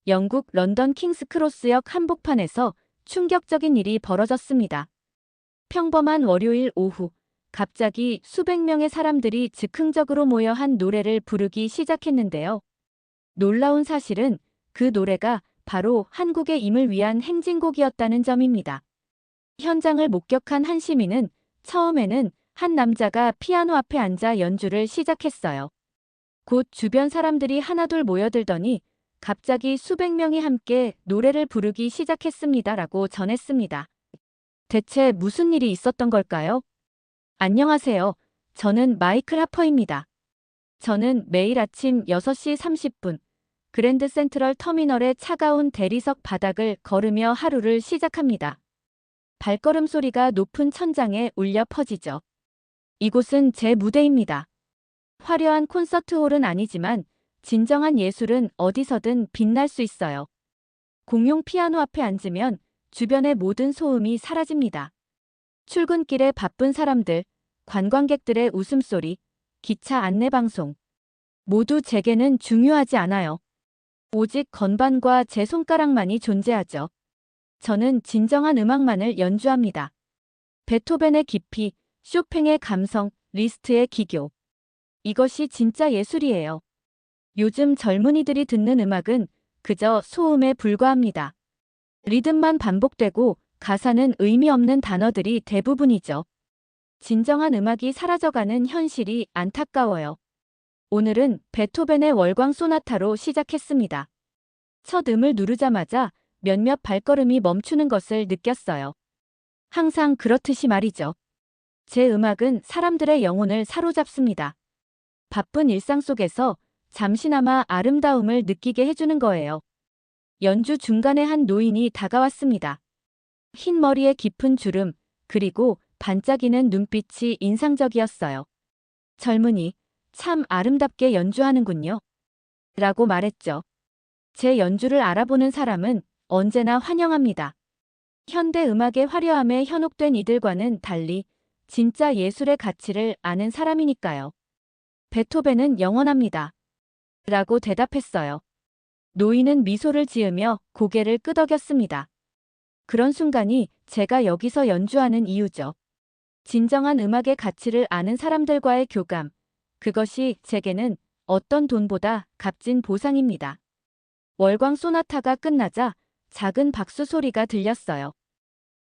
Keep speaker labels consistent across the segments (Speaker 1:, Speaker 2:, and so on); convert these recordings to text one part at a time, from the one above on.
Speaker 1: 영국 런던 킹스크로스역 한복판에서 충격적인 일이 벌어졌습니다. 평범한 월요일 오후, 갑자기 수백 명의 사람들이 즉흥적으로 모여 한 노래를 부르기 시작했는데요. 놀라운 사실은 그 노래가 바로 한국의 임을 위한 행진곡이었다는 점입니다. 현장을 목격한 한 시민은 처음에는 한 남자가 피아노 앞에 앉아 연주를 시작했어요. 곧 주변 사람들이 하나둘 모여들더니 갑자기 수백 명이 함께 노래를 부르기 시작했습니다라고 전했습니다. 대체 무슨 일이 있었던 걸까요? 안녕하세요. 저는 마이클 하퍼입니다. 저는 매일 아침 6시 30분 그랜드 센트럴 터미널의 차가운 대리석 바닥을 걸으며 하루를 시작합니다. 발걸음 소리가 높은 천장에 울려 퍼지죠. 이곳은 제 무대입니다. 화려한 콘서트홀은 아니지만 진정한 예술은 어디서든 빛날 수 있어요. 공용 피아노 앞에 앉으면 주변의 모든 소음이 사라집니다. 출근길에 바쁜 사람들, 관광객들의 웃음소리, 기차 안내방송. 모두 제게는 중요하지 않아요. 오직 건반과 제 손가락만이 존재하죠. 저는 진정한 음악만을 연주합니다. 베토벤의 깊이, 쇼팽의 감성, 리스트의 기교. 이것이 진짜 예술이에요. 요즘 젊은이들이 듣는 음악은 그저 소음에 불과합니다. 리듬만 반복되고 가사는 의미 없는 단어들이 대부분이죠. 진정한 음악이 사라져가는 현실이 안타까워요. 오늘은 베토벤의 월광 소나타로 시작했습니다. 첫 음을 누르자마자 몇몇 발걸음이 멈추는 것을 느꼈어요. 항상 그렇듯이 말이죠. 제 음악은 사람들의 영혼을 사로잡습니다. 바쁜 일상 속에서 잠시나마 아름다움을 느끼게 해주는 거예요. 연주 중간에 한 노인이 다가왔습니다. 흰 머리에 깊은 주름, 그리고 반짝이는 눈빛이 인상적이었어요. 젊은이, 참 아름답게 연주하는군요. 라고 말했죠. 제 연주를 알아보는 사람은 언제나 환영합니다. 현대 음악의 화려함에 현혹된 이들과는 달리 진짜 예술의 가치를 아는 사람이니까요. 베토벤은 영원합니다. 라고 대답했어요. 노인은 미소를 지으며 고개를 끄덕였습니다. 그런 순간이 제가 여기서 연주하는 이유죠. 진정한 음악의 가치를 아는 사람들과의 교감. 그것이 제게는 어떤 돈보다 값진 보상입니다. 월광 소나타가 끝나자 작은 박수 소리가 들렸어요.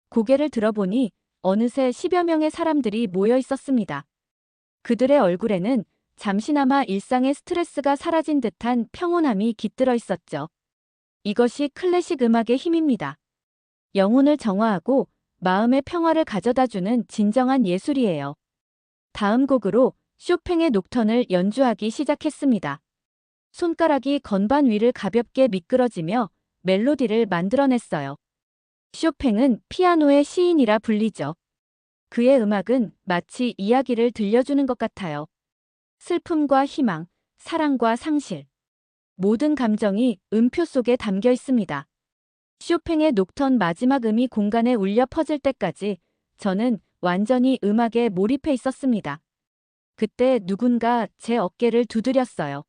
Speaker 1: 고개를 들어보니 어느새 10여 명의 사람들이 모여 있었습니다. 그들의 얼굴에는 잠시나마 일상의 스트레스가 사라진 듯한 평온함이 깃들어 있었죠. 이것이 클래식 음악의 힘입니다. 영혼을 정화하고 마음의 평화를 가져다주는 진정한 예술이에요. 다음 곡으로 쇼팽의 녹턴을 연주하기 시작했습니다. 손가락이 건반 위를 가볍게 미끄러지며 멜로디를 만들어냈어요. 쇼팽은 피아노의 시인이라 불리죠. 그의 음악은 마치 이야기를 들려주는 것 같아요. 슬픔과 희망, 사랑과 상실. 모든 감정이 음표 속에 담겨 있습니다. 쇼팽의 녹턴 마지막 음이 공간에 울려 퍼질 때까지 저는 완전히 음악에 몰입해 있었습니다. 그때 누군가 제 어깨를 두드렸어요.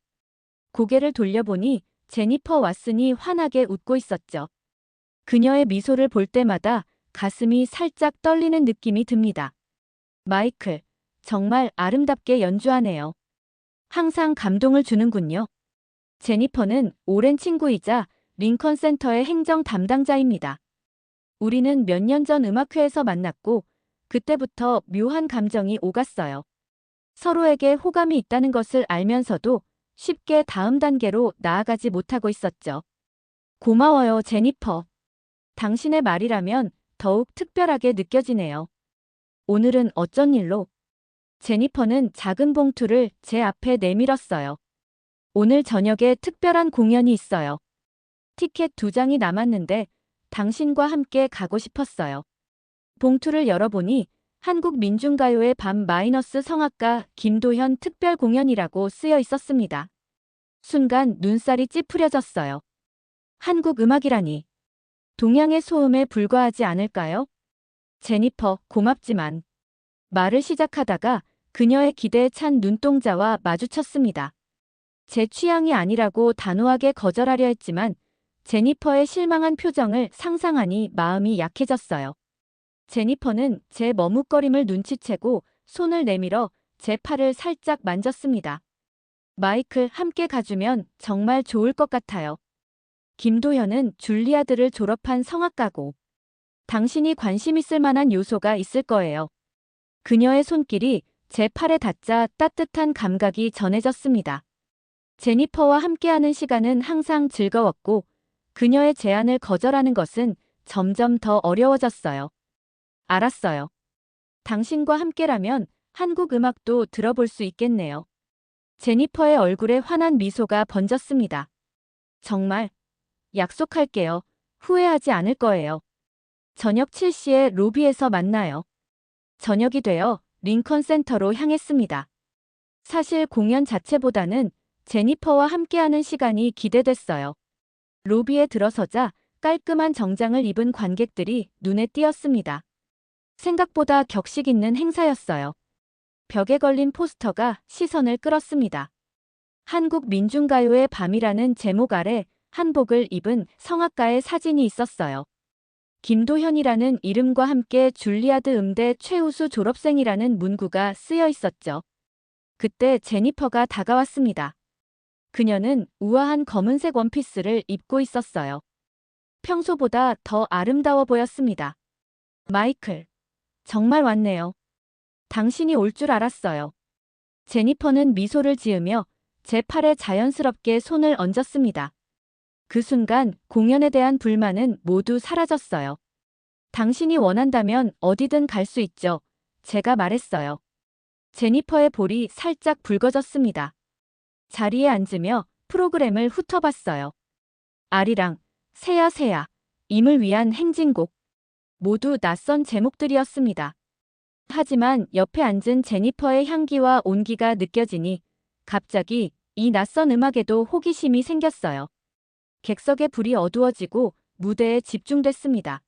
Speaker 1: 고개를 돌려보니 제니퍼 왓슨이 환하게 웃고 있었죠. 그녀의 미소를 볼 때마다 가슴이 살짝 떨리는 느낌이 듭니다. 마이클, 정말 아름답게 연주하네요. 항상 감동을 주는군요. 제니퍼는 오랜 친구이자 링컨 센터의 행정 담당자입니다. 우리는 몇 년 전 음악회에서 만났고 그때부터 묘한 감정이 오갔어요. 서로에게 호감이 있다는 것을 알면서도 쉽게 다음 단계로 나아가지 못하고 있었죠. 고마워요, 제니퍼. 당신의 말이라면 더욱 특별하게 느껴지네요. 오늘은 어쩐 일로? 제니퍼는 작은 봉투를 제 앞에 내밀었어요. 오늘 저녁에 특별한 공연이 있어요. 티켓 2장이 남았는데 당신과 함께 가고 싶었어요. 봉투를 열어보니 한국민중가요의 밤 마이너스 성악가 김도현 특별 공연이라고 쓰여 있었습니다. 순간 눈살이 찌푸려졌어요. 한국 음악이라니. 동양의 소음에 불과하지 않을까요? 제니퍼, 고맙지만. 말을 시작하다가 그녀의 기대에 찬 눈동자와 마주쳤습니다. 제 취향이 아니라고 단호하게 거절하려 했지만 제니퍼의 실망한 표정을 상상하니 마음이 약해졌어요. 제니퍼는 제 머뭇거림을 눈치채고 손을 내밀어 제 팔을 살짝 만졌습니다. 마이클, 함께 가주면 정말 좋을 것 같아요. 김도현은 줄리아드를 졸업한 성악가고 당신이 관심 있을 만한 요소가 있을 거예요. 그녀의 손길이 제 팔에 닿자 따뜻한 감각이 전해졌습니다. 제니퍼와 함께하는 시간은 항상 즐거웠고 그녀의 제안을 거절하는 것은 점점 더 어려워졌어요. 알았어요. 당신과 함께라면 한국 음악도 들어볼 수 있겠네요. 제니퍼의 얼굴에 환한 미소가 번졌습니다. 정말 약속할게요. 후회하지 않을 거예요. 저녁 7시에 로비에서 만나요. 저녁이 되어 링컨 센터로 향했습니다. 사실 공연 자체보다는 제니퍼와 함께하는 시간이 기대됐어요. 로비에 들어서자 깔끔한 정장을 입은 관객들이 눈에 띄었습니다. 생각보다 격식 있는 행사였어요. 벽에 걸린 포스터가 시선을 끌었습니다. 한국 민중가요의 밤이라는 제목 아래 한복을 입은 성악가의 사진이 있었어요. 김도현이라는 이름과 함께 줄리아드 음대 최우수 졸업생이라는 문구가 쓰여 있었죠. 그때 제니퍼가 다가왔습니다. 그녀는 우아한 검은색 원피스를 입고 있었어요. 평소보다 더 아름다워 보였습니다. 마이클, 정말 왔네요. 당신이 올 줄 알았어요. 제니퍼는 미소를 지으며 제 팔에 자연스럽게 손을 얹었습니다. 그 순간 공연에 대한 불만은 모두 사라졌어요. 당신이 원한다면 어디든 갈 수 있죠. 제가 말했어요. 제니퍼의 볼이 살짝 붉어졌습니다. 자리에 앉으며 프로그램을 훑어봤어요. 아리랑, 새야 새야, 임을 위한 행진곡. 모두 낯선 제목들이었습니다. 하지만 옆에 앉은 제니퍼의 향기와 온기가 느껴지니 갑자기 이 낯선 음악에도 호기심이 생겼어요. 객석의 불이 어두워지고 무대에 집중됐습니다.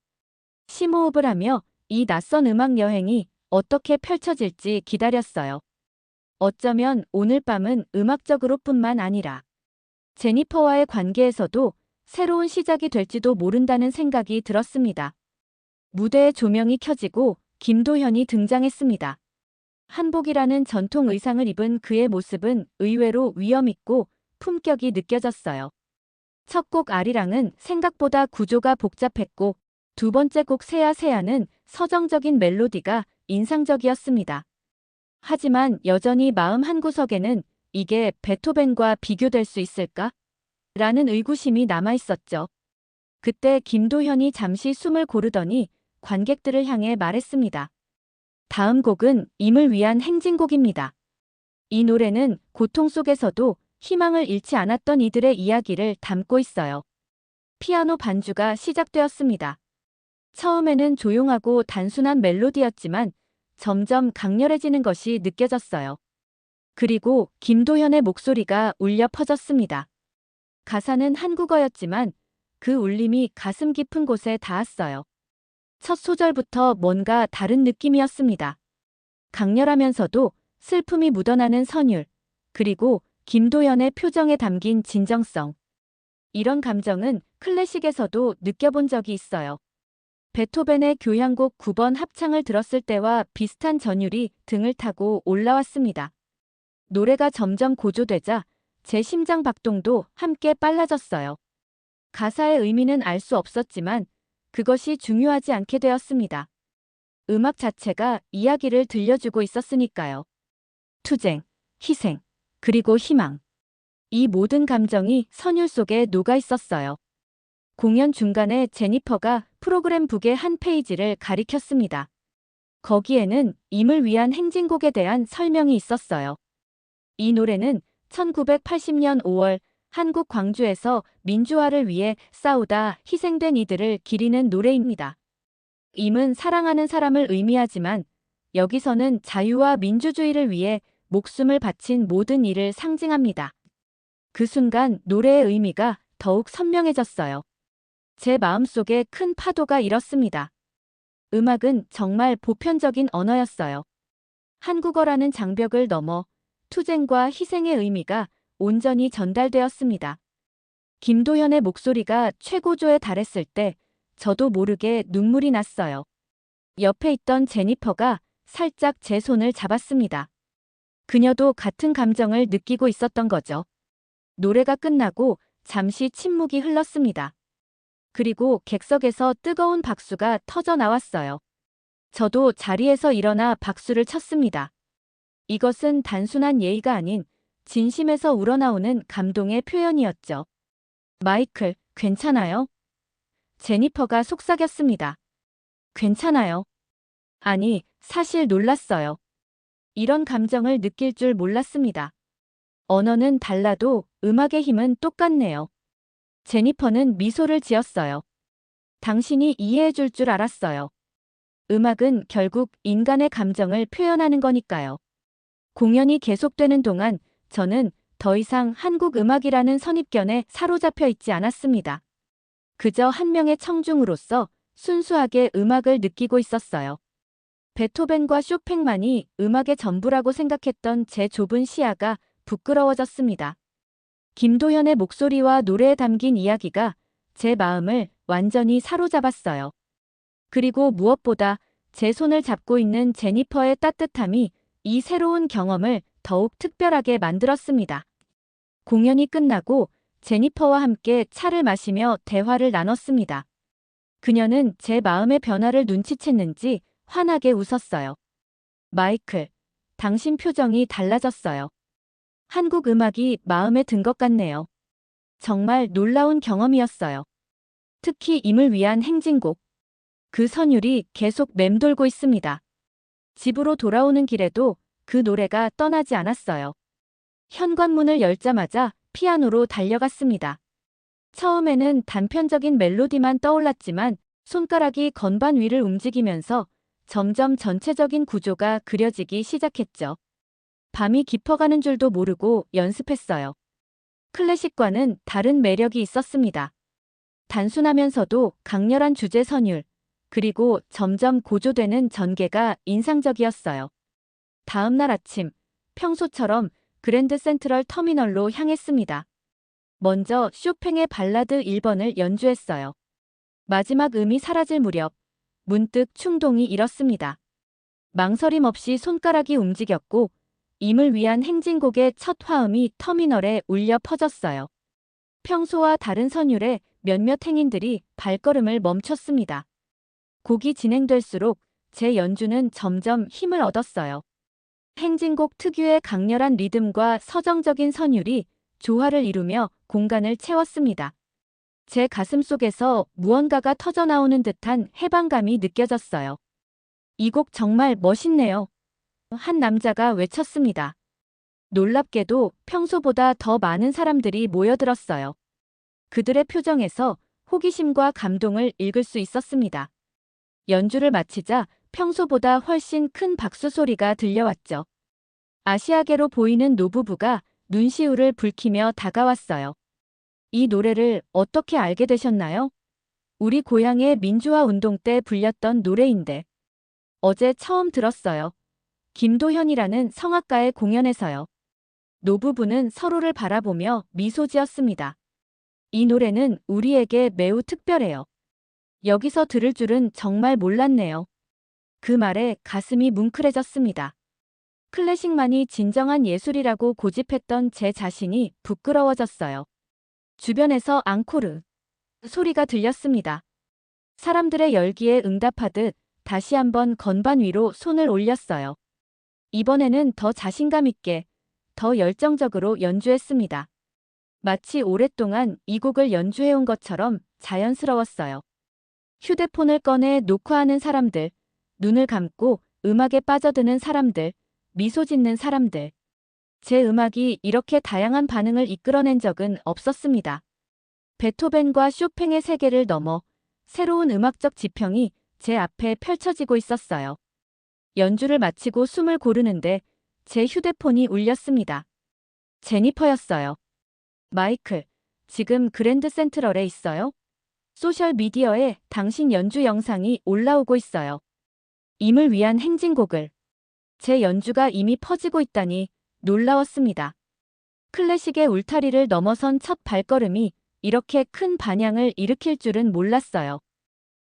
Speaker 1: 심호흡을 하며 이 낯선 음악 여행이 어떻게 펼쳐질지 기다렸어요. 어쩌면 오늘 밤은 음악적으로뿐만 아니라 제니퍼와의 관계에서도 새로운 시작이 될지도 모른다는 생각이 들었습니다. 무대의 조명이 켜지고 김도현이 등장했습니다. 한복이라는 전통 의상을 입은 그의 모습은 의외로 위엄있고 품격이 느껴졌어요. 첫 곡 아리랑은 생각보다 구조가 복잡했고 두 번째 곡 새야 새야는 서정적인 멜로디가 인상적이었습니다. 하지만 여전히 마음 한구석에는 이게 베토벤과 비교될 수 있을까? 라는 의구심이 남아있었죠. 그때 김도현이 잠시 숨을 고르더니 관객들을 향해 말했습니다. 다음 곡은 임을 위한 행진곡입니다. 이 노래는 고통 속에서도 희망을 잃지 않았던 이들의 이야기를 담고 있어요. 피아노 반주가 시작되었습니다. 처음에는 조용하고 단순한 멜로디였지만 점점 강렬해지는 것이 느껴졌어요. 그리고 김도현의 목소리가 울려 퍼졌습니다. 가사는 한국어였지만 그 울림이 가슴 깊은 곳에 닿았어요. 첫 소절부터 뭔가 다른 느낌이었습니다. 강렬하면서도 슬픔이 묻어나는 선율, 그리고 김도현의 표정에 담긴 진정성. 이런 감정은 클래식에서도 느껴본 적이 있어요. 베토벤의 교향곡 9번 합창을 들었을 때와 비슷한 전율이 등을 타고 올라왔습니다. 노래가 점점 고조되자 제 심장 박동도 함께 빨라졌어요. 가사의 의미는 알 수 없었지만 그것이 중요하지 않게 되었습니다. 음악 자체가 이야기를 들려주고 있었으니까요. 투쟁, 희생, 그리고 희망. 이 모든 감정이 선율 속에 녹아 있었어요. 공연 중간에 제니퍼가 프로그램 북의 한 페이지를 가리켰습니다. 거기에는 임을 위한 행진곡에 대한 설명이 있었어요. 이 노래는 1980년 5월 한국 광주에서 민주화를 위해 싸우다 희생된 이들을 기리는 노래입니다. 임은 사랑하는 사람을 의미하지만 여기서는 자유와 민주주의를 위해 목숨을 바친 모든 이를 상징합니다. 그 순간 노래의 의미가 더욱 선명해졌어요. 제 마음속에 큰 파도가 일었습니다. 음악은 정말 보편적인 언어였어요. 한국어라는 장벽을 넘어 투쟁과 희생의 의미가 온전히 전달되었습니다. 김도현의 목소리가 최고조에 달했을 때 저도 모르게 눈물이 났어요. 옆에 있던 제니퍼가 살짝 제 손을 잡았습니다. 그녀도 같은 감정을 느끼고 있었던 거죠. 노래가 끝나고 잠시 침묵이 흘렀습니다. 그리고 객석에서 뜨거운 박수가 터져 나왔어요. 저도 자리에서 일어나 박수를 쳤습니다. 이것은 단순한 예의가 아닌 진심에서 우러나오는 감동의 표현이었죠. 마이클, 괜찮아요? 제니퍼가 속삭였습니다. 괜찮아요. 아니, 사실 놀랐어요. 이런 감정을 느낄 줄 몰랐습니다. 언어는 달라도 음악의 힘은 똑같네요. 제니퍼는 미소를 지었어요. 당신이 이해해 줄 줄 알았어요. 음악은 결국 인간의 감정을 표현하는 거니까요. 공연이 계속되는 동안 저는 더 이상 한국 음악이라는 선입견에 사로잡혀 있지 않았습니다. 그저 한 명의 청중으로서 순수하게 음악을 느끼고 있었어요. 베토벤과 쇼팽만이 음악의 전부라고 생각했던 제 좁은 시야가 부끄러워졌습니다. 김도현의 목소리와 노래에 담긴 이야기가 제 마음을 완전히 사로잡았어요. 그리고 무엇보다 제 손을 잡고 있는 제니퍼의 따뜻함이 이 새로운 경험을 더욱 특별하게 만들었습니다. 공연이 끝나고 제니퍼와 함께 차를 마시며 대화를 나눴습니다. 그녀는 제 마음의 변화를 눈치챘는지 환하게 웃었어요. 마이클, 당신 표정이 달라졌어요. 한국 음악이 마음에 든 것 같네요. 정말 놀라운 경험이었어요. 특히 임을 위한 행진곡. 그 선율이 계속 맴돌고 있습니다. 집으로 돌아오는 길에도 그 노래가 떠나지 않았어요. 현관문을 열자마자 피아노로 달려갔습니다. 처음에는 단편적인 멜로디만 떠올랐지만 손가락이 건반 위를 움직이면서 점점 전체적인 구조가 그려지기 시작했죠. 밤이 깊어가는 줄도 모르고 연습했어요. 클래식과는 다른 매력이 있었습니다. 단순하면서도 강렬한 주제 선율, 그리고 점점 고조되는 전개가 인상적이었어요. 다음 날 아침, 평소처럼 그랜드 센트럴 터미널로 향했습니다. 먼저 쇼팽의 발라드 1번을 연주했어요. 마지막 음이 사라질 무렵, 문득 충동이 일었습니다. 망설임 없이 손가락이 움직였고, 임을 위한 행진곡의 첫 화음이 터미널에 울려 퍼졌어요. 평소와 다른 선율에 몇몇 행인들이 발걸음을 멈췄습니다. 곡이 진행될수록 제 연주는 점점 힘을 얻었어요. 행진곡 특유의 강렬한 리듬과 서정적인 선율이 조화를 이루며 공간을 채웠습니다. 제 가슴 속에서 무언가가 터져나오는 듯한 해방감이 느껴졌어요. 이 곡 정말 멋있네요. 한 남자가 외쳤습니다. 놀랍게도 평소보다 더 많은 사람들이 모여들었어요. 그들의 표정에서 호기심과 감동을 읽을 수 있었습니다. 연주를 마치자 평소보다 훨씬 큰 박수 소리가 들려왔죠. 아시아계로 보이는 노부부가 눈시울을 붉히며 다가왔어요. 이 노래를 어떻게 알게 되셨나요? 우리 고향의 민주화 운동 때 불렸던 노래인데. 어제 처음 들었어요. 김도현이라는 성악가의 공연에서요. 노부부는 서로를 바라보며 미소 지었습니다. 이 노래는 우리에게 매우 특별해요. 여기서 들을 줄은 정말 몰랐네요. 그 말에 가슴이 뭉클해졌습니다. 클래식만이 진정한 예술이라고 고집했던 제 자신이 부끄러워졌어요. 주변에서 앙코르 소리가 들렸습니다. 사람들의 열기에 응답하듯 다시 한번 건반 위로 손을 올렸어요. 이번에는 더 자신감 있게, 더 열정적으로 연주했습니다. 마치 오랫동안 이 곡을 연주해온 것처럼 자연스러웠어요. 휴대폰을 꺼내 녹화하는 사람들, 눈을 감고 음악에 빠져드는 사람들, 미소 짓는 사람들. 제 음악이 이렇게 다양한 반응을 이끌어낸 적은 없었습니다. 베토벤과 쇼팽의 세계를 넘어 새로운 음악적 지평이 제 앞에 펼쳐지고 있었어요. 연주를 마치고 숨을 고르는데 제 휴대폰이 울렸습니다. 제니퍼였어요. 마이클, 지금 그랜드 센트럴에 있어요? 소셜미디어에 당신 연주 영상이 올라오고 있어요. 임을 위한 행진곡을. 제 연주가 이미 퍼지고 있다니 놀라웠습니다. 클래식의 울타리를 넘어선 첫 발걸음이 이렇게 큰 반향을 일으킬 줄은 몰랐어요.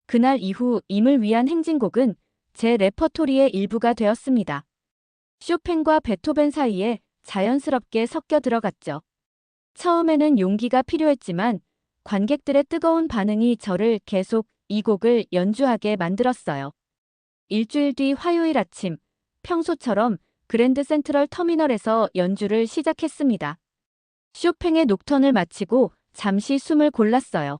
Speaker 1: 그날 이후 임을 위한 행진곡은 제 레퍼토리의 일부가 되었습니다. 쇼팽과 베토벤 사이에 자연스럽게 섞여 들어갔죠. 처음에는 용기가 필요했지만 관객들의 뜨거운 반응이 저를 계속 이 곡을 연주하게 만들었어요. 일주일 뒤 화요일 아침, 평소처럼 그랜드 센트럴 터미널에서 연주를 시작했습니다. 쇼팽의 녹턴을 마치고 잠시 숨을 골랐어요.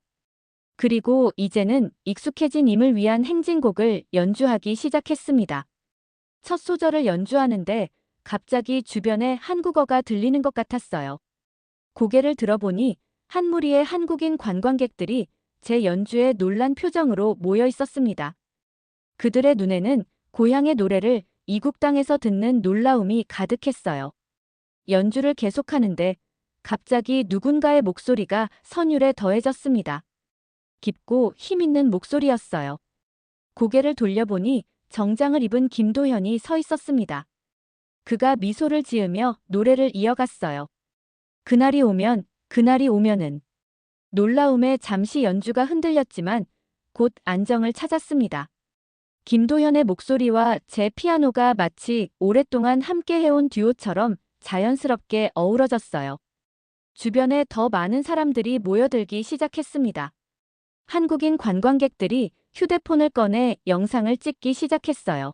Speaker 1: 그리고 이제는 익숙해진 임을 위한 행진곡을 연주하기 시작했습니다. 첫 소절을 연주하는데 갑자기 주변에 한국어가 들리는 것 같았어요. 고개를 들어보니 한 무리의 한국인 관광객들이 제 연주에 놀란 표정으로 모여 있었습니다. 그들의 눈에는 고향의 노래를 이국 땅에서 듣는 놀라움이 가득했어요. 연주를 계속하는데 갑자기 누군가의 목소리가 선율에 더해졌습니다. 깊고 힘있는 목소리였어요. 고개를 돌려보니 정장을 입은 김도현이 서 있었습니다. 그가 미소를 지으며 노래를 이어갔어요. 그날이 오면, 그날이 오면은. 놀라움에 잠시 연주가 흔들렸지만 곧 안정을 찾았습니다. 김도현의 목소리와 제 피아노가 마치 오랫동안 함께 해온 듀오처럼 자연스럽게 어우러졌어요. 주변에 더 많은 사람들이 모여들기 시작했습니다. 한국인 관광객들이 휴대폰을 꺼내 영상을 찍기 시작했어요.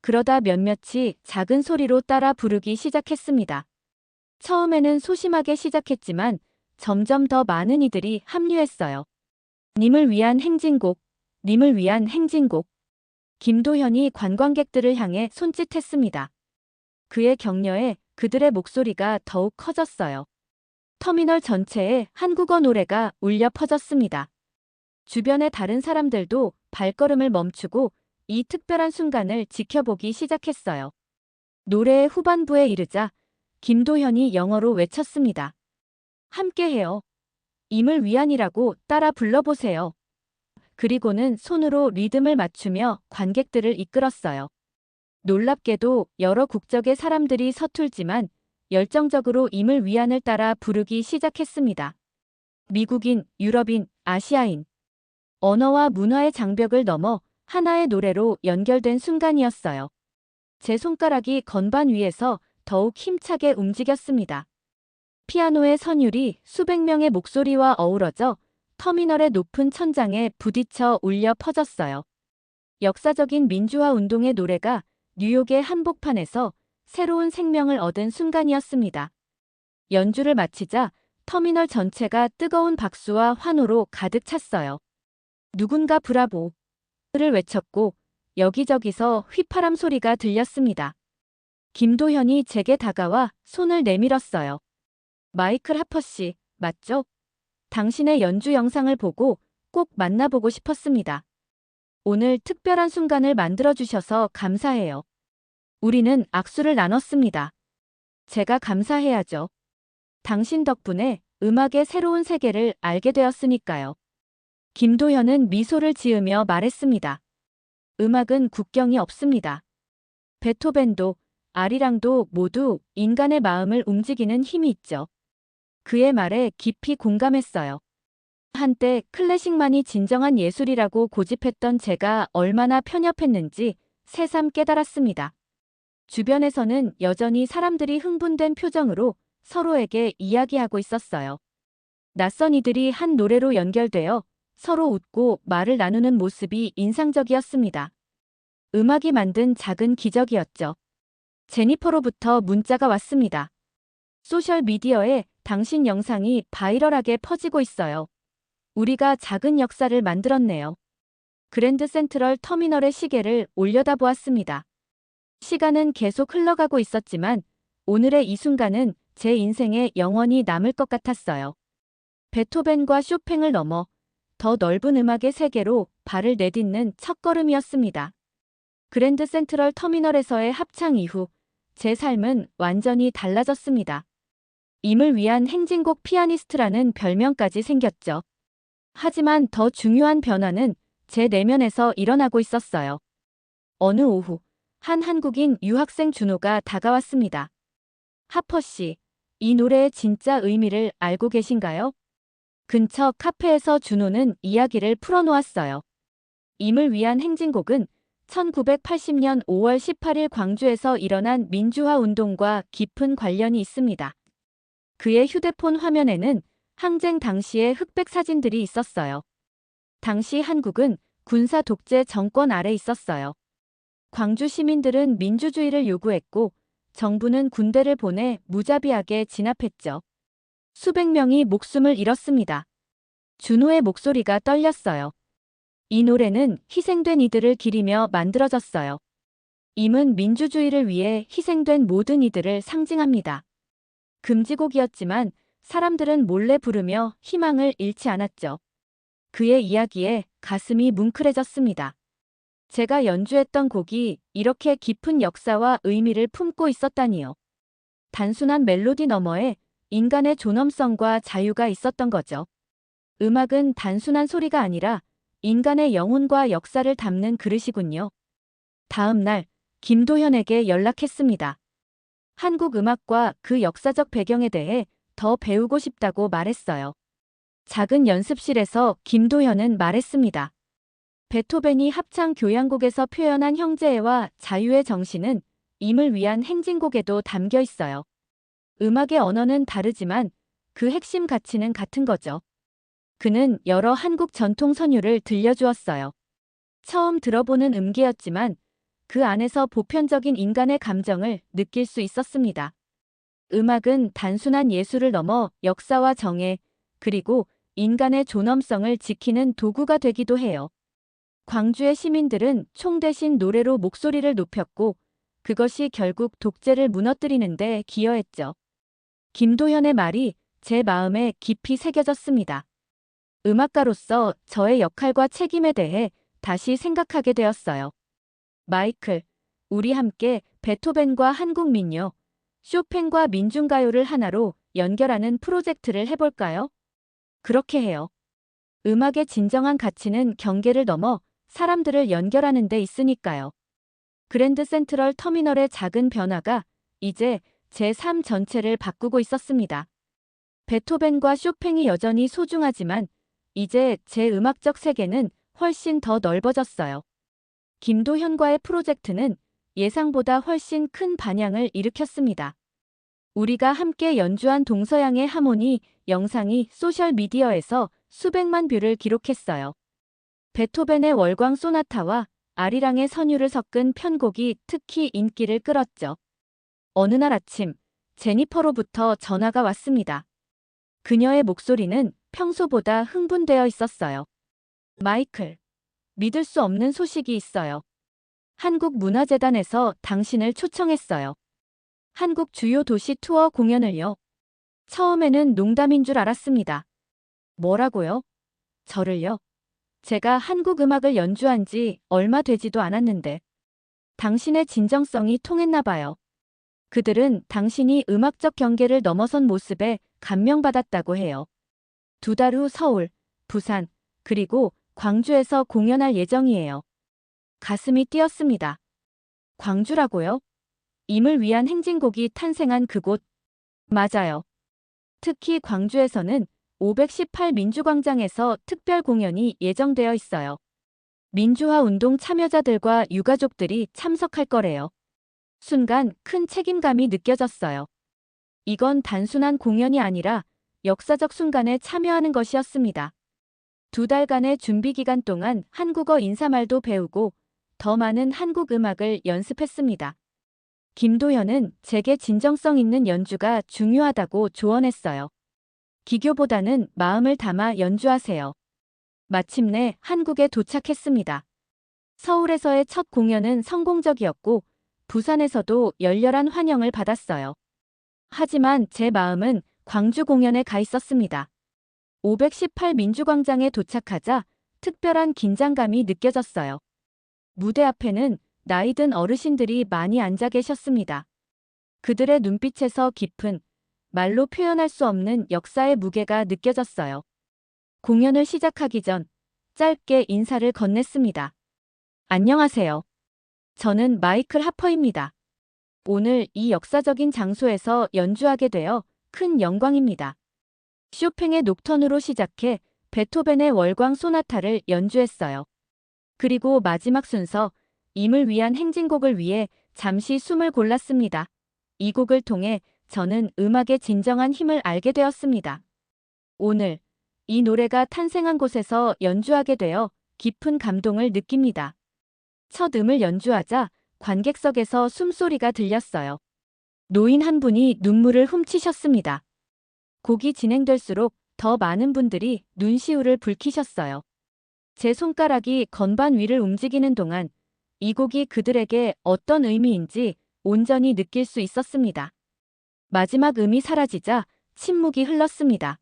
Speaker 1: 그러다 몇몇이 작은 소리로 따라 부르기 시작했습니다. 처음에는 소심하게 시작했지만 점점 더 많은 이들이 합류했어요. 님을 위한 행진곡, 님을 위한 행진곡. 김도현이 관광객들을 향해 손짓했습니다. 그의 격려에 그들의 목소리가 더욱 커졌어요. 터미널 전체에 한국어 노래가 울려 퍼졌습니다. 주변의 다른 사람들도 발걸음을 멈추고 이 특별한 순간을 지켜보기 시작했어요. 노래의 후반부에 이르자 김도현이 영어로 외쳤습니다. 함께해요. 임을 위한이라고 따라 불러보세요. 그리고는 손으로 리듬을 맞추며 관객들을 이끌었어요. 놀랍게도 여러 국적의 사람들이 서툴지만 열정적으로 임을 위한을 따라 부르기 시작했습니다. 미국인, 유럽인, 아시아인. 언어와 문화의 장벽을 넘어 하나의 노래로 연결된 순간이었어요. 제 손가락이 건반 위에서 더욱 힘차게 움직였습니다. 피아노의 선율이 수백 명의 목소리와 어우러져 터미널의 높은 천장에 부딪혀 울려 퍼졌어요. 역사적인 민주화 운동의 노래가 뉴욕의 한복판에서 새로운 생명을 얻은 순간이었습니다. 연주를 마치자 터미널 전체가 뜨거운 박수와 환호로 가득 찼어요. 누군가 브라보를 외쳤고 여기저기서 휘파람 소리가 들렸습니다. 김도현이 제게 다가와 손을 내밀었어요. 마이클 하퍼 씨, 맞죠? 당신의 연주 영상을 보고 꼭 만나보고 싶었습니다. 오늘 특별한 순간을 만들어주셔서 감사해요. 우리는 악수를 나눴습니다. 제가 감사해야죠. 당신 덕분에 음악의 새로운 세계를 알게 되었으니까요. 김도현은 미소를 지으며 말했습니다. 음악은 국경이 없습니다. 베토벤도 아리랑도 모두 인간의 마음을 움직이는 힘이 있죠. 그의 말에 깊이 공감했어요. 한때 클래식만이 진정한 예술이라고 고집했던 제가 얼마나 편협했는지 새삼 깨달았습니다. 주변에서는 여전히 사람들이 흥분된 표정으로 서로에게 이야기하고 있었어요. 낯선 이들이 한 노래로 연결되어 서로 웃고 말을 나누는 모습이 인상적이었습니다. 음악이 만든 작은 기적이었죠. 제니퍼로부터 문자가 왔습니다. 소셜미디어에 당신 영상이 바이럴하게 퍼지고 있어요. 우리가 작은 역사를 만들었네요. 그랜드 센트럴 터미널의 시계를 올려다보았습니다. 시간은 계속 흘러가고 있었지만 오늘의 이 순간은 제 인생에 영원히 남을 것 같았어요. 베토벤과 쇼팽을 넘어 더 넓은 음악의 세계로 발을 내딛는 첫걸음이었습니다. 그랜드 센트럴 터미널에서의 합창 이후 제 삶은 완전히 달라졌습니다. 임을 위한 행진곡 피아니스트라는 별명까지 생겼죠. 하지만 더 중요한 변화는 제 내면에서 일어나고 있었어요. 어느 오후, 한 한국인 유학생 준호가 다가왔습니다. 하퍼 씨, 이 노래의 진짜 의미를 알고 계신가요? 근처 카페에서 준호는 이야기를 풀어놓았어요. 임을 위한 행진곡은 1980년 5월 18일 광주에서 일어난 민주화 운동과 깊은 관련이 있습니다. 그의 휴대폰 화면에는 항쟁 당시의 흑백 사진들이 있었어요. 당시 한국은 군사 독재 정권 아래 있었어요. 광주 시민들은 민주주의를 요구했고 정부는 군대를 보내 무자비하게 진압했죠. 수백 명이 목숨을 잃었습니다. 준호의 목소리가 떨렸어요. 이 노래는 희생된 이들을 기리며 만들어졌어요. 임은 민주주의를 위해 희생된 모든 이들을 상징합니다. 금지곡이었지만 사람들은 몰래 부르며 희망을 잃지 않았죠. 그의 이야기에 가슴이 뭉클해졌습니다. 제가 연주했던 곡이 이렇게 깊은 역사와 의미를 품고 있었다니요. 단순한 멜로디 너머에 인간의 존엄성과 자유가 있었던 거죠. 음악은 단순한 소리가 아니라 인간의 영혼과 역사를 담는 그릇이군요. 다음 날 김도현에게 연락했습니다. 한국 음악과 그 역사적 배경에 대해 더 배우고 싶다고 말했어요. 작은 연습실에서 김도현은 말했습니다. 베토벤이 합창 교향곡에서 표현한 형제애와 자유의 정신은 임을 위한 행진곡에도 담겨 있어요. 음악의 언어는 다르지만 그 핵심 가치는 같은 거죠. 그는 여러 한국 전통 선율을 들려주었어요. 처음 들어보는 음계였지만 그 안에서 보편적인 인간의 감정을 느낄 수 있었습니다. 음악은 단순한 예술을 넘어 역사와 정의, 그리고 인간의 존엄성을 지키는 도구가 되기도 해요. 광주의 시민들은 총 대신 노래로 목소리를 높였고 그것이 결국 독재를 무너뜨리는 데 기여했죠. 김도현의 말이 제 마음에 깊이 새겨졌습니다. 음악가로서 저의 역할과 책임에 대해 다시 생각하게 되었어요. 마이클, 우리 함께 베토벤과 한국 민요, 쇼팽과 민중가요를 하나로 연결하는 프로젝트를 해볼까요? 그렇게 해요. 음악의 진정한 가치는 경계를 넘어 사람들을 연결하는 데 있으니까요. 그랜드 센트럴 터미널의 작은 변화가 이제 제 삶 전체를 바꾸고 있었습니다. 베토벤과 쇼팽이 여전히 소중하지만 이제 제 음악적 세계는 훨씬 더 넓어졌어요. 김도현과의 프로젝트는 예상보다 훨씬 큰 반향을 일으켰습니다. 우리가 함께 연주한 동서양의 하모니 영상이 소셜미디어에서 수백만 뷰를 기록했어요. 베토벤의 월광 소나타와 아리랑의 선율을 섞은 편곡이 특히 인기를 끌었죠. 어느 날 아침, 제니퍼로부터 전화가 왔습니다. 그녀의 목소리는 평소보다 흥분되어 있었어요. 마이클, 믿을 수 없는 소식이 있어요. 한국문화재단에서 당신을 초청했어요. 한국 주요 도시 투어 공연을요. 처음에는 농담인 줄 알았습니다. 뭐라고요? 저를요? 제가 한국 음악을 연주한 지 얼마 되지도 않았는데. 당신의 진정성이 통했나 봐요. 그들은 당신이 음악적 경계를 넘어선 모습에 감명받았다고 해요. 2달 후 서울, 부산, 그리고 광주에서 공연할 예정이에요. 가슴이 뛰었습니다. 광주라고요? 임을 위한 행진곡이 탄생한 그곳. 맞아요. 특히 광주에서는 518 민주광장에서 특별 공연이 예정되어 있어요. 민주화 운동 참여자들과 유가족들이 참석할 거래요. 순간 큰 책임감이 느껴졌어요. 이건 단순한 공연이 아니라 역사적 순간에 참여하는 것이었습니다. 2달간의 준비 기간 동안 한국어 인사말도 배우고 더 많은 한국 음악을 연습했습니다. 김도현은 제게 진정성 있는 연주가 중요하다고 조언했어요. 기교보다는 마음을 담아 연주하세요. 마침내 한국에 도착했습니다. 서울에서의 첫 공연은 성공적이었고 부산에서도 열렬한 환영을 받았어요. 하지만 제 마음은 광주 공연에 가 있었습니다. 518 민주광장에 도착하자 특별한 긴장감이 느껴졌어요. 무대 앞에는 나이든 어르신들이 많이 앉아 계셨습니다. 그들의 눈빛에서 깊은, 말로 표현할 수 없는 역사의 무게가 느껴졌어요. 공연을 시작하기 전 짧게 인사를 건넸습니다. 안녕하세요. 저는 마이클 하퍼입니다. 오늘 이 역사적인 장소에서 연주하게 되어 큰 영광입니다. 쇼팽의 녹턴으로 시작해 베토벤의 월광 소나타를 연주했어요. 그리고 마지막 순서, 임을 위한 행진곡을 위해 잠시 숨을 골랐습니다. 이 곡을 통해 저는 음악의 진정한 힘을 알게 되었습니다. 오늘 이 노래가 탄생한 곳에서 연주하게 되어 깊은 감동을 느낍니다. 첫 음을 연주하자 관객석에서 숨소리가 들렸어요. 노인 한 분이 눈물을 훔치셨습니다. 곡이 진행될수록 더 많은 분들이 눈시울을 붉히셨어요. 제 손가락이 건반 위를 움직이는 동안 이 곡이 그들에게 어떤 의미인지 온전히 느낄 수 있었습니다. 마지막 음이 사라지자 침묵이 흘렀습니다.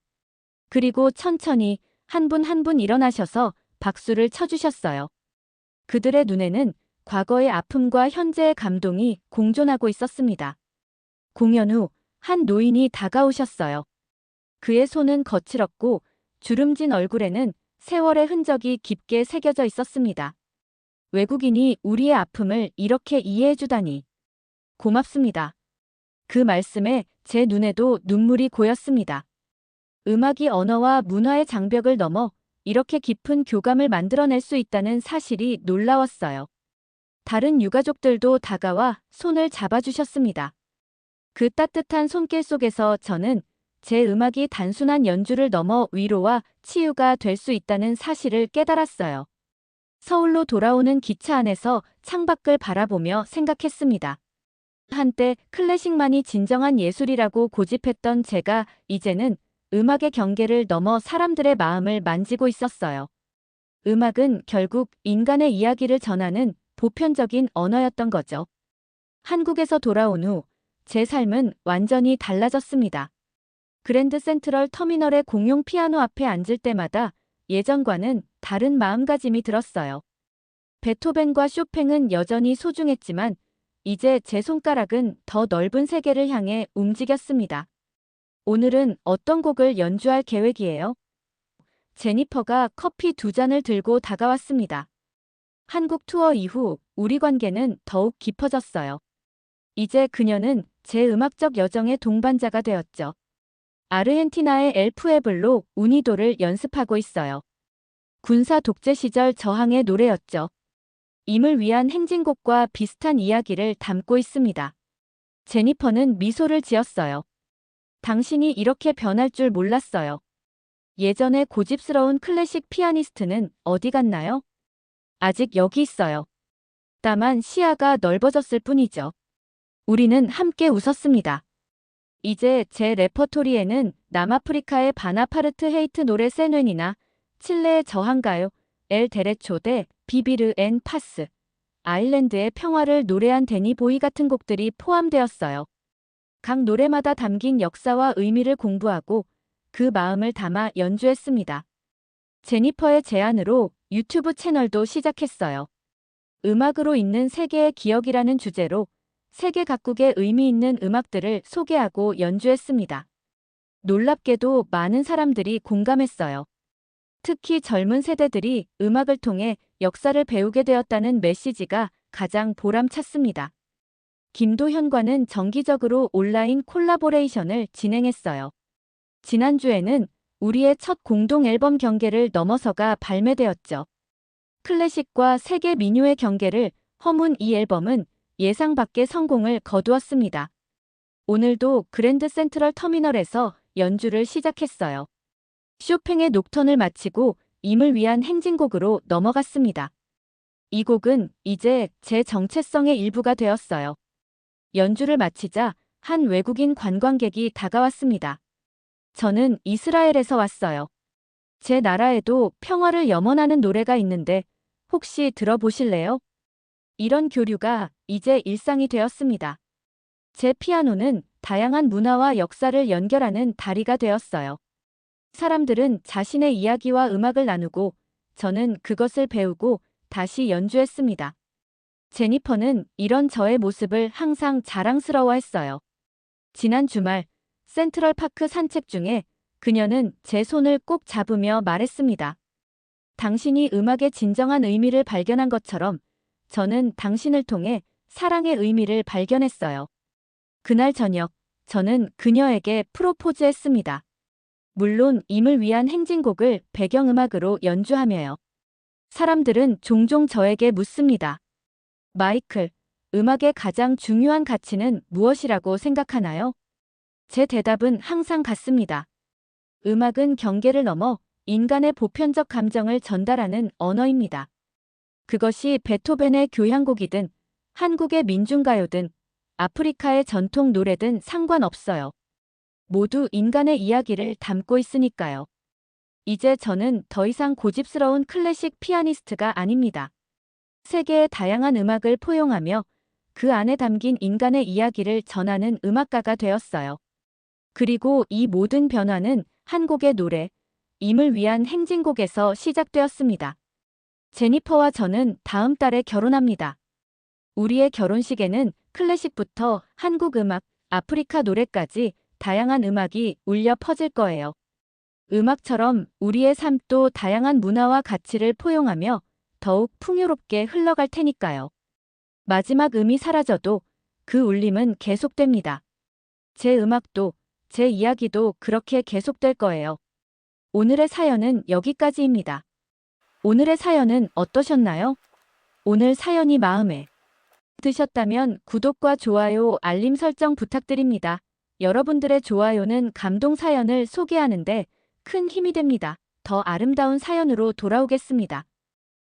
Speaker 1: 그리고 천천히 한 분 한 분 일어나셔서 박수를 쳐주셨어요. 그들의 눈에는 과거의 아픔과 현재의 감동이 공존하고 있었습니다. 공연 후 한 노인이 다가오셨어요. 그의 손은 거칠었고 주름진 얼굴에는 세월의 흔적이 깊게 새겨져 있었습니다. 외국인이 우리의 아픔을 이렇게 이해해주다니. 고맙습니다. 그 말씀에 제 눈에도 눈물이 고였습니다. 음악이 언어와 문화의 장벽을 넘어 이렇게 깊은 교감을 만들어낼 수 있다는 사실이 놀라웠어요. 다른 유가족들도 다가와 손을 잡아주셨습니다. 그 따뜻한 손길 속에서 저는 제 음악이 단순한 연주를 넘어 위로와 치유가 될 수 있다는 사실을 깨달았어요. 서울로 돌아오는 기차 안에서 창밖을 바라보며 생각했습니다. 한때 클래식만이 진정한 예술이라고 고집했던 제가 이제는 음악의 경계를 넘어 사람들의 마음을 만지고 있었어요. 음악은 결국 인간의 이야기를 전하는 보편적인 언어였던 거죠. 한국에서 돌아온 후 제 삶은 완전히 달라졌습니다. 그랜드 센트럴 터미널의 공용 피아노 앞에 앉을 때마다 예전과는 다른 마음가짐이 들었어요. 베토벤과 쇼팽은 여전히 소중했지만 이제 제 손가락은 더 넓은 세계를 향해 움직였습니다. 오늘은 어떤 곡을 연주할 계획이에요? 제니퍼가 커피 2잔을 들고 다가왔습니다. 한국 투어 이후 우리 관계는 더욱 깊어졌어요. 이제 그녀는 제 음악적 여정의 동반자가 되었죠. 아르헨티나의 엘 푸에블로 우니도를 연습하고 있어요. 군사 독재 시절 저항의 노래였죠. 임을 위한 행진곡과 비슷한 이야기를 담고 있습니다. 제니퍼는 미소를 지었어요. 당신이 이렇게 변할 줄 몰랐어요. 예전에 고집스러운 클래식 피아니스트는 어디 갔나요? 아직 여기 있어요. 다만 시야가 넓어졌을 뿐이죠. 우리는 함께 웃었습니다. 이제 제 레퍼토리에는 남아프리카의 바나파르트 헤이트 노래 세뉔이나 칠레의 저항가요, 엘 데레초 데 비비르 앤 파스, 아일랜드의 평화를 노래한 데니 보이 같은 곡들이 포함되었어요. 각 노래마다 담긴 역사와 의미를 공부하고 그 마음을 담아 연주했습니다. 제니퍼의 제안으로 유튜브 채널도 시작했어요. 음악으로 있는 세계의 기억이라는 주제로 세계 각국의 의미 있는 음악들을 소개하고 연주했습니다. 놀랍게도 많은 사람들이 공감했어요. 특히 젊은 세대들이 음악을 통해 역사를 배우게 되었다는 메시지가 가장 보람찼습니다. 김도현과는 정기적으로 온라인 콜라보레이션을 진행했어요. 지난주에는 우리의 첫 공동 앨범 경계를 넘어서가 발매되었죠. 클래식과 세계 민요의 경계를 허문 이 앨범은 예상 밖의 성공을 거두었습니다. 오늘도 그랜드 센트럴 터미널에서 연주를 시작했어요. 쇼팽의 녹턴을 마치고 임을 위한 행진곡으로 넘어갔습니다. 이 곡은 이제 제 정체성의 일부가 되었어요. 연주를 마치자 한 외국인 관광객이 다가왔습니다. 저는 이스라엘에서 왔어요. 제 나라에도 평화를 염원하는 노래가 있는데 혹시 들어보실래요? 이런 교류가 이제 일상이 되었습니다. 제 피아노는 다양한 문화와 역사를 연결하는 다리가 되었어요. 사람들은 자신의 이야기와 음악을 나누고 저는 그것을 배우고 다시 연주했습니다. 제니퍼는 이런 저의 모습을 항상 자랑스러워했어요. 지난 주말 센트럴파크 산책 중에 그녀는 제 손을 꼭 잡으며 말했습니다. 당신이 음악의 진정한 의미를 발견한 것처럼 저는 당신을 통해 사랑의 의미를 발견했어요. 그날 저녁, 저는 그녀에게 프로포즈했습니다. 물론 임을 위한 행진곡을 배경음악으로 연주하며요. 사람들은 종종 저에게 묻습니다. 마이클, 음악의 가장 중요한 가치는 무엇이라고 생각하나요? 제 대답은 항상 같습니다. 음악은 경계를 넘어 인간의 보편적 감정을 전달하는 언어입니다. 그것이 베토벤의 교향곡이든 한국의 민중가요든 아프리카의 전통 노래든 상관없어요. 모두 인간의 이야기를 담고 있으니까요. 이제 저는 더 이상 고집스러운 클래식 피아니스트가 아닙니다. 세계의 다양한 음악을 포용하며 그 안에 담긴 인간의 이야기를 전하는 음악가가 되었어요. 그리고 이 모든 변화는 한 곡의 노래, 임을 위한 행진곡에서 시작되었습니다. 제니퍼와 저는 다음 달에 결혼합니다. 우리의 결혼식에는 클래식부터 한국 음악, 아프리카 노래까지 다양한 음악이 울려 퍼질 거예요. 음악처럼 우리의 삶도 다양한 문화와 가치를 포용하며 더욱 풍요롭게 흘러갈 테니까요. 마지막 음이 사라져도 그 울림은 계속됩니다. 제 음악도, 제 이야기도 그렇게 계속될 거예요. 오늘의 사연은 여기까지입니다. 오늘의 사연은 어떠셨나요? 오늘 사연이 마음에 드셨다면 구독과 좋아요, 알림 설정 부탁드립니다. 여러분들의 좋아요는 감동 사연을 소개하는데 큰 힘이 됩니다. 더 아름다운 사연으로 돌아오겠습니다.